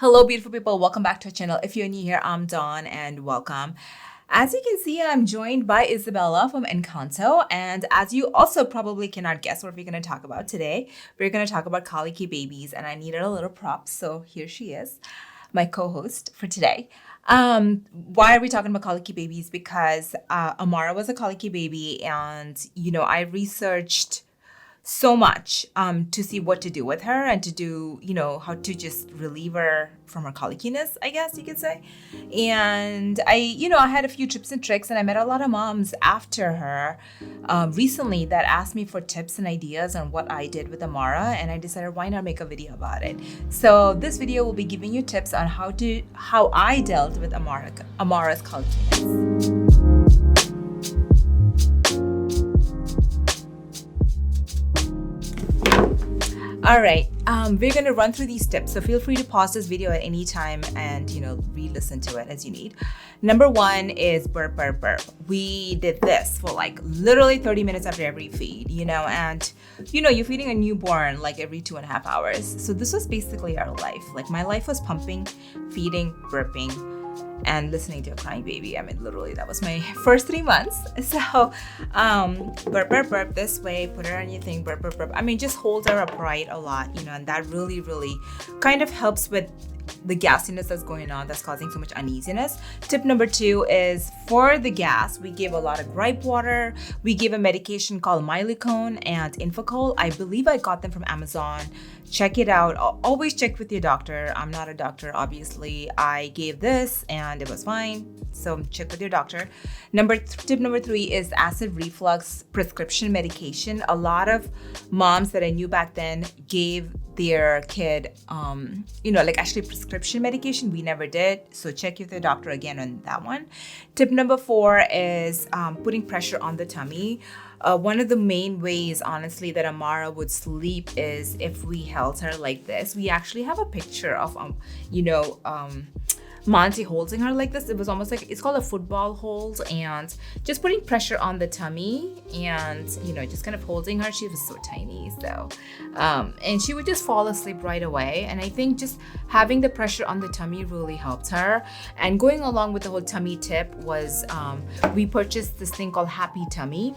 Hello, beautiful people. Welcome back to our channel. If you're new here, I'm Dawn and welcome. As you can see, I'm joined by Isabella from Encanto. And as you also probably cannot guess what we're going to talk about today, we're going to talk about Colicky babies. And I needed a little prop, so here she is, my co-host for today. Why are we talking about colicky babies? Because Amara was a colicky baby, and I researched so much to see what to do with her and to do, how to just relieve her from her colickiness, I guess you could say. And I had a few tips and tricks, and I met a lot of moms after her recently that asked me for tips and ideas on what I did with Amara, and I decided why not make a video about it. So this video will be giving you tips on how I dealt with Amara's colickiness. All right, we're going to run through these tips, so feel free to pause this video at any time and, re-listen to it as you need. Number one is burp, burp, burp. We did this for like literally 30 minutes after every feed, and, you're feeding a newborn like every 2.5 hours. So this was basically our life. Like my life was pumping, feeding, burping, and listening to a crying baby. I mean, literally, that was my first 3 months. So, burp, burp, burp this way, put her on your thing, burp, burp, burp. I mean, just hold her upright a lot, and that really, really kind of helps with the gassiness that's going on that's causing so much uneasiness. Tip number 2 is for the gas, we give a lot of gripe water. We give a medication called Milicone and Infocol. I believe I got them from Amazon. Check it out. Always check with your doctor. I'm not a doctor, obviously. I gave this and it was fine. So check with your doctor. Tip number 3 is acid reflux prescription medication. A lot of moms that I knew back then gave their kid, actually prescription medication. We never did. So check with your doctor again on that one. Tip number 4 is putting pressure on the tummy. One of the main ways, honestly, that Amara would sleep is if we held her like this. We actually have a picture of, Monty holding her like this. It was almost like, it's called a football hold, and just putting pressure on the tummy and, just kind of holding her. She was so tiny, so, and she would just fall asleep right away. And I think just having the pressure on the tummy really helped her. And going along with the whole tummy tip was, we purchased this thing called Happy Tummy.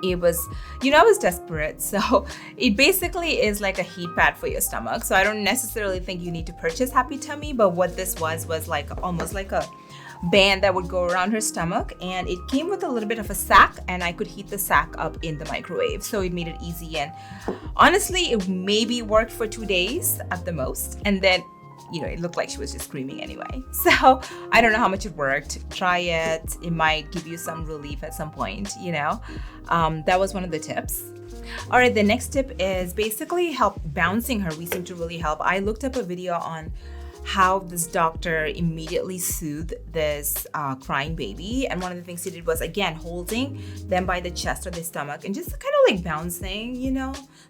It was, I was desperate. So it basically is like a heat pad for your stomach. So I don't necessarily think you need to purchase Happy Tummy, but what this was like almost like a band that would go around her stomach, and it came with a little bit of a sack, and I could heat the sack up in the microwave. So it made it easy. And honestly, it maybe worked for 2 days at the most. And then it looked like she was just screaming anyway. So I don't know how much it worked. Try it. It might give you some relief at some point, That was one of the tips. All right, the next tip is basically help bouncing her. We seem to really help. I looked up a video on how this doctor immediately soothed this crying baby. And one of the things he did was, again, holding them by the chest or the stomach and just kind of like bouncing,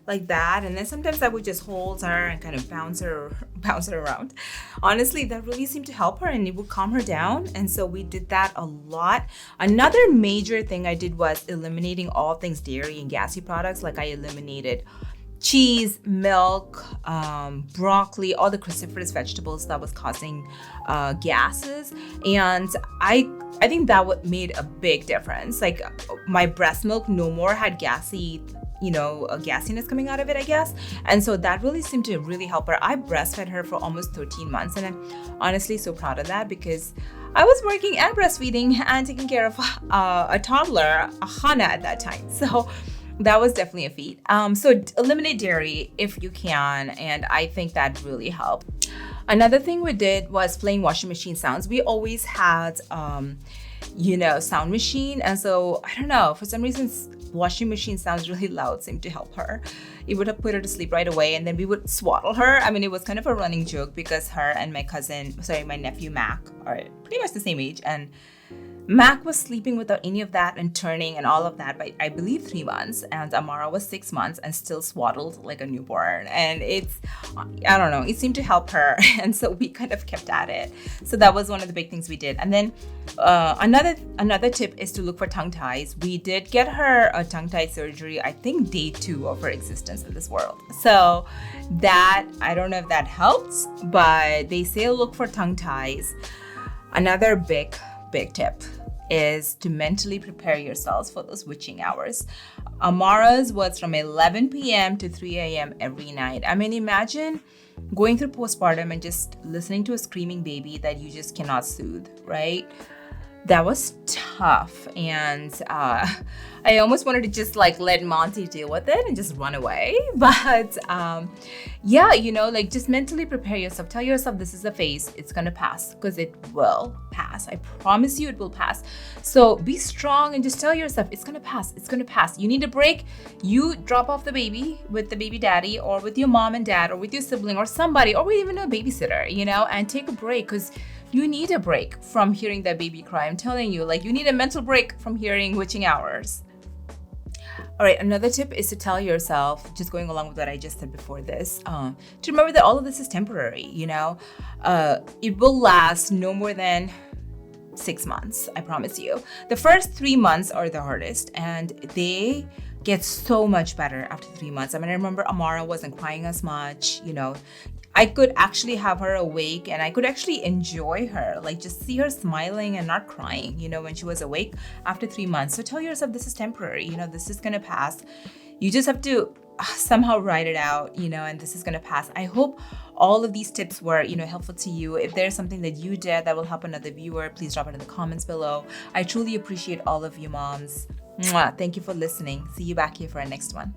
like that. And then sometimes I would just hold her and kind of bounce her around. Honestly, that really seemed to help her, and it would calm her down. And so we did that a lot. Another major thing I did was eliminating all things dairy and gassy products. Like I eliminated cheese, milk, broccoli, all the cruciferous vegetables that was causing gases. And I think that made a big difference. Like my breast milk no more had gassy, a gassiness coming out of it, I guess. And so that really seemed to really help her. I breastfed her for almost 13 months, and I'm honestly so proud of that because I was working and breastfeeding and taking care of a toddler, Hannah, at that time. So that was definitely a feat. So eliminate dairy if you can, and I think that really helped. Another thing we did was playing washing machine sounds. We always had, sound machine, and so I don't know, for some reason, washing machine sounds really loud seemed to help her. It would have put her to sleep right away, and then we would swaddle her. I mean, it was kind of a running joke because her and my nephew Mac are pretty much the same age, and Mac was sleeping without any of that and turning and all of that by, I believe, 3 months. And Amara was 6 months and still swaddled like a newborn. And I don't know, it seemed to help her. And so we kind of kept at it. So that was one of the big things we did. And then another tip is to look for tongue ties. We did get her a tongue tie surgery, I think day 2 of her existence in this world. So that, I don't know if that helps, but they say look for tongue ties. Another big tip is to mentally prepare yourselves for those witching hours. Amara's was from 11 p.m. to 3 a.m. every night. I mean, imagine going through postpartum and just listening to a screaming baby that you just cannot soothe, right? That was tough. And I almost wanted to just like let Monty deal with it and just run away. But yeah, you know, like just mentally prepare yourself. Tell yourself this is a phase. It's going to pass, because it will pass. I promise you it will pass. So be strong and just tell yourself it's going to pass. It's going to pass. You need a break. You drop off the baby with the baby daddy or with your mom and dad or with your sibling or somebody or with even a babysitter, you know, and take a break, because you need a break from hearing that baby cry. I'm telling you, like, you need a mental break from hearing witching hours. All right, another tip is to tell yourself, just going along with what I just said before this, to remember that all of this is temporary, you know? It will last no more than 6 months, I promise you. The first 3 months are the hardest, and they get so much better after 3 months. I mean, I remember Amara wasn't crying as much, you know. I could actually have her awake and I could actually enjoy her, like just see her smiling and not crying, you know, when she was awake after 3 months. So tell yourself this is temporary, you know, this is gonna pass. You just have to somehow write it out, you know, and this is gonna pass. I hope all of these tips were, you know, helpful to you. If there's something that you did that will help another viewer, please drop it in the comments below. I truly appreciate all of you moms. Mwah. Thank you for listening. See you back here for our next one.